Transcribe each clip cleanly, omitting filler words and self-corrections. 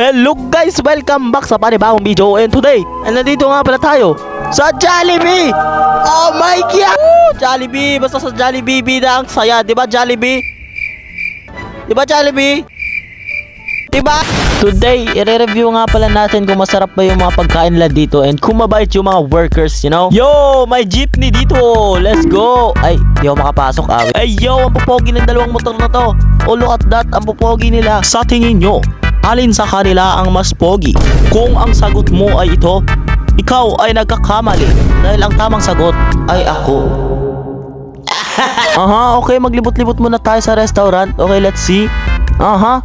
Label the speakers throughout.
Speaker 1: Hello guys! Welcome back sa panibagong video. And today, nandito nga pala tayo sa Jollibee! Oh my God! Jollibee! Basta sa Jollibee, bida ang saya. Diba Jollibee? Diba Jollibee? Diba? Today, i-review nga pala natin kung masarap ba yung mga pagkain nila dito and kung mabait yung mga workers, you know? Yo! May jeepney dito! Let's go! Ay, di ako makapasok, awi. Ay, yo! Ang pupogi ng dalawang motor na to. Oh, look at that! Ang pupogi nila. Sa tingin nyo, alin sa kanila ang mas pogi? Kung ang sagot mo ay ito, ikaw ay nagkakamali dahil ang tamang sagot ay ako. Aha, okay, maglibot-libot muna tayo sa restaurant. Okay, let's see. Aha.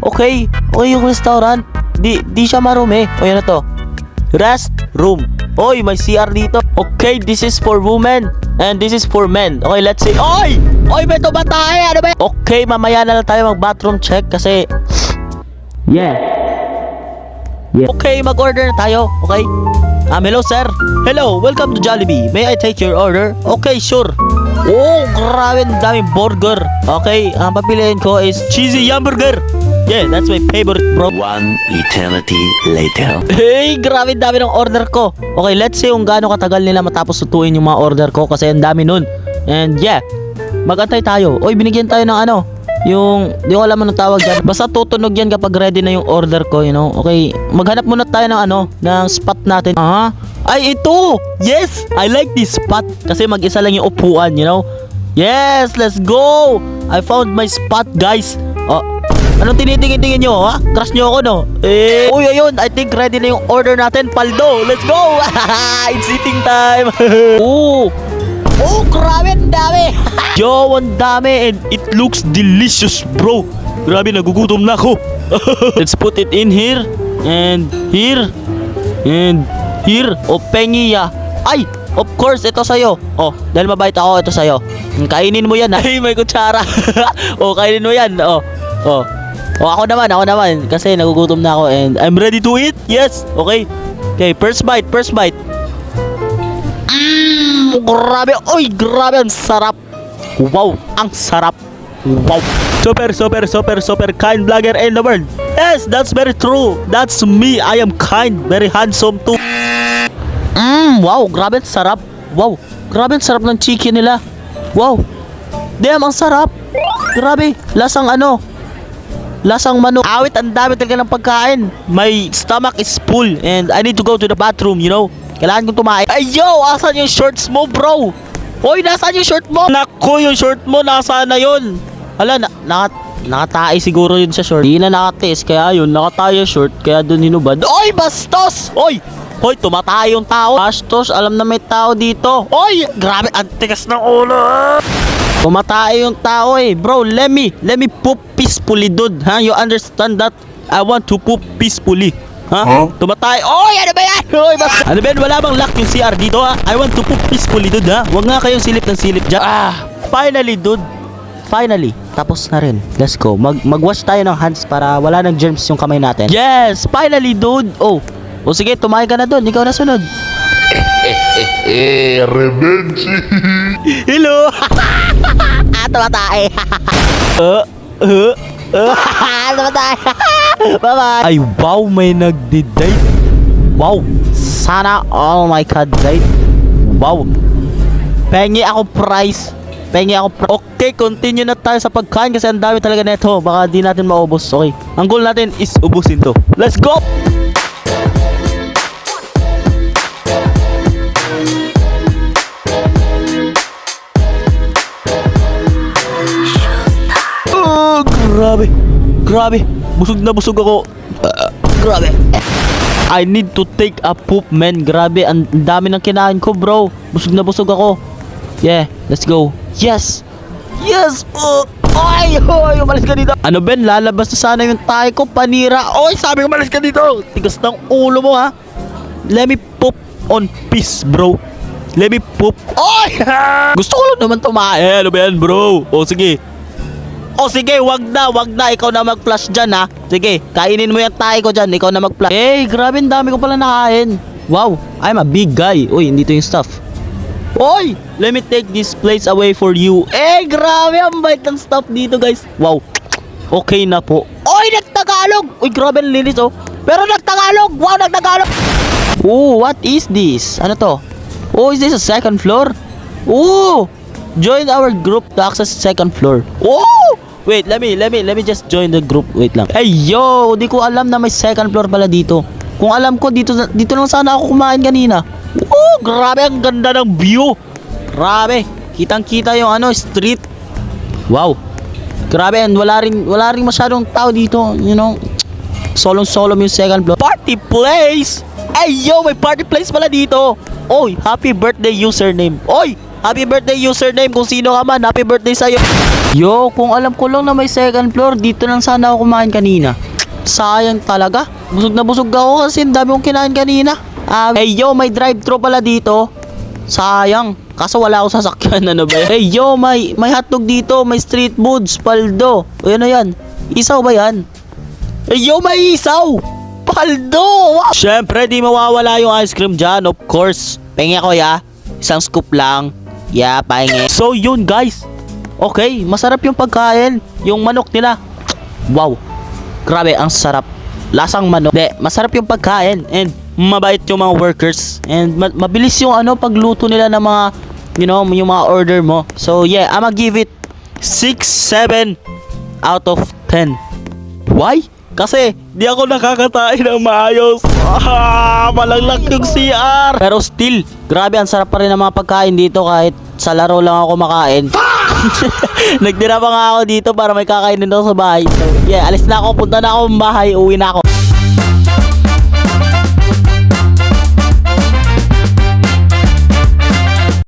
Speaker 1: Okay yung restaurant. Di siya marumi. O yan na to. Restroom. Oy, may CR dito. Okay, this is for women and this is for men. Okay, let's see. Oy, may tumatay. Ano ba? Okay, mamaya na lang tayo mag-bathroom check kasi yeah. Okay, mag-order na tayo. Okay. Hello sir. Hello, welcome to Jollibee. May I take your order? Okay, sure. Oh, grabe, ang daming burger. Okay, ang papiliin ko is cheesy hamburger. Yeah, that's my favorite, bro.
Speaker 2: One eternity later.
Speaker 1: Hey, grabe, dami ng order ko. Okay, let's see kung gaano katagal nila matapos lutuin yung mga order ko kasi ang dami nun. And yeah, mag-antay tayo. Oy, binigyan tayo ng ano, yung, di ko alam anong tawag dyan. Basta tutunog yan kapag ready na yung order ko, you know. Okay, maghanap muna tayo ng ano, ng spot natin. Aha. Ay, ito! Yes! I like this spot kasi mag-isa lang yung upuan, you know. Yes! Let's go! I found my spot, guys. Oh, anong tinitingin-tingin nyo, ha? Crush nyo ako, no? Uy, ayun. I think ready na yung order natin. Paldo! Let's go! It's eating time! Oh, grabe, ang dami! Yo, ang dami and it looks delicious, bro. Grabe, nagugutom na ako. Let's put it in here and here and here. O, pengiya. Ay, of course, ito sa'yo. Oh, dahil mabait ako, ito sa'yo. Kainin mo yan, ha? Ay, may kutsara. O, kainin mo yan. Oh, ako naman. Kasi nagugutom na ako and I'm ready to eat. Yes, okay. Okay, first bite. Grabe. Oy, grabe, ang sarap. Wow, ang sarap. Wow. Super kind vlogger in the world. Yes, that's very true. That's me. I am kind, very handsome too. Wow, grabe, ang sarap. Wow, grabe, ang sarap ng chicken nila. Wow. Damn, ang sarap. Grabe, lasang ano? Lasang manok. Awit, ang dami talaga ng pagkain. My stomach is full and I need to go to the bathroom, you know. Kailangan kong tumain. Ay, yo! Asan yung shorts mo, bro? Hoy, nasaan yung short mo? Naku, yung short mo, nasaan na yun? Hala, nakatae siguro yun sa short. Di na nakatiis, kaya yun, nakatae yung short, kaya dun hinubad. Oy, bastos! Hoy, tumatay yung tao. Bastos, alam na may tao dito. Oy, grabe, ang tigas ng ulo. Tumatay yung tao eh. Bro, let me poop peacefully, dude. Ha? You understand that? I want to poop peacefully. Ha? Huh? Tumatay. Oy, ano ba yan? Oy, ano ba yan? Wala bang lock yung CR dito, ha? I want to poop peacefully, dude, ha? Huwag nga kayong silip ng silip dyan. Finally, dude. Finally. Tapos na rin. Let's go. Mag-wash tayo ng hands para wala ng germs yung kamay natin. Yes! Finally, dude. Oh, sige, tumayo ka na doon. Ikaw na sunod.
Speaker 2: Revenge.
Speaker 1: Hello. Tumatay. Tumatay. Bye-bye. Ay, wow, may nagdi-date. Wow, sana all my God date. Wow. Pengi ako price. Okay, continue na tayo sa pagkain kasi ang dami talaga nito. Baka di natin maubos. Okay, ang goal natin is ubusin to. Let's go! Grabe. Busog na busog ako. Grabe. I need to take a poop, man. Grabe, ang dami ng kinain ko, bro. Busog na busog ako. Yeah, let's go. Yes. Oy, umalis ka dito. Ano, Ben? Lalabas na sana yung tayo ko. Panira. Oy, sabi ko umalis ka dito. Tigas ng ulo mo, ha? Let me poop on peace, bro. Let me poop. Oy! Gusto ko lang naman tumae. Ano ba yan, bro? Sige, wag na. Ikaw na mag-flash dyan, ha? Sige, kainin mo yung tayo ko dyan. Ikaw na mag-flash. Grabe, ang dami ko pala nakain. Wow, I'm a big guy. Uy, hindi to yung stuff. Oy, let me take this place away for you. Grabe, ang bait ng stuff dito, guys. Wow. Okay na po. Oy, nagtagalog! Uy, grabe ang linis oh. Pero nagtagalog! Wow, nagtagalog! Oh, what is this? Ano to? Oh, is this a second floor? Oh! Join our group to access second floor. Oh! Wait, let me just join the group. Wait lang. Ay, yo! Di ko alam na may second floor pala dito. Kung alam ko, dito lang sana ako kumain kanina. Oh, grabe ang ganda ng view. Grabe. Kitang-kita yung street. Wow. Grabe, and wala rin masyadong tao dito, you know. Solong-solo yung second floor. Party place! Ay, yo, may party place pala dito. Oy, happy birthday username. Oy, happy birthday username kung sino ka man. Happy birthday sa'yo. Yo, kung alam ko lang na may second floor, dito lang sana ako kumain kanina. Sayang talaga. Busog na busog ako kasi ang dami kong kinain kanina. Hey yo, may drive-thru pala dito. Sayang. Kaso wala ako sasakyan. Ano ba yan? Hey yo, may hotdog dito. May street foods. Paldo. O ano yan? Isaw ba yan? Hey yo, may isaw. Paldo. Wow. Syempre, di mawawala yung ice cream dyan. Of course. Pengi ako ya. Isang scoop lang. Yeah, pahingi. So yun guys. Okay, masarap yung pagkain. Yung manok nila. Wow. Grabe, ang sarap. Lasang manok. Masarap yung pagkain. And mabait yung mga workers. And mabilis yung pagluto nila ng mga, you know, yung mga order mo. So yeah, I'ma give it 6-7 out of 10. Why? Kasi di ako nakakatain ng maayos. Malaglag yung CR. Pero still, grabe, ang sarap pa rin ng mga pagkain dito kahit sa laro lang ako makain. Nagtira pa nga ako dito para may kakainin ako sa bahay. So yeah, alis na ako, punta na ako ng bahay, uwi na ako.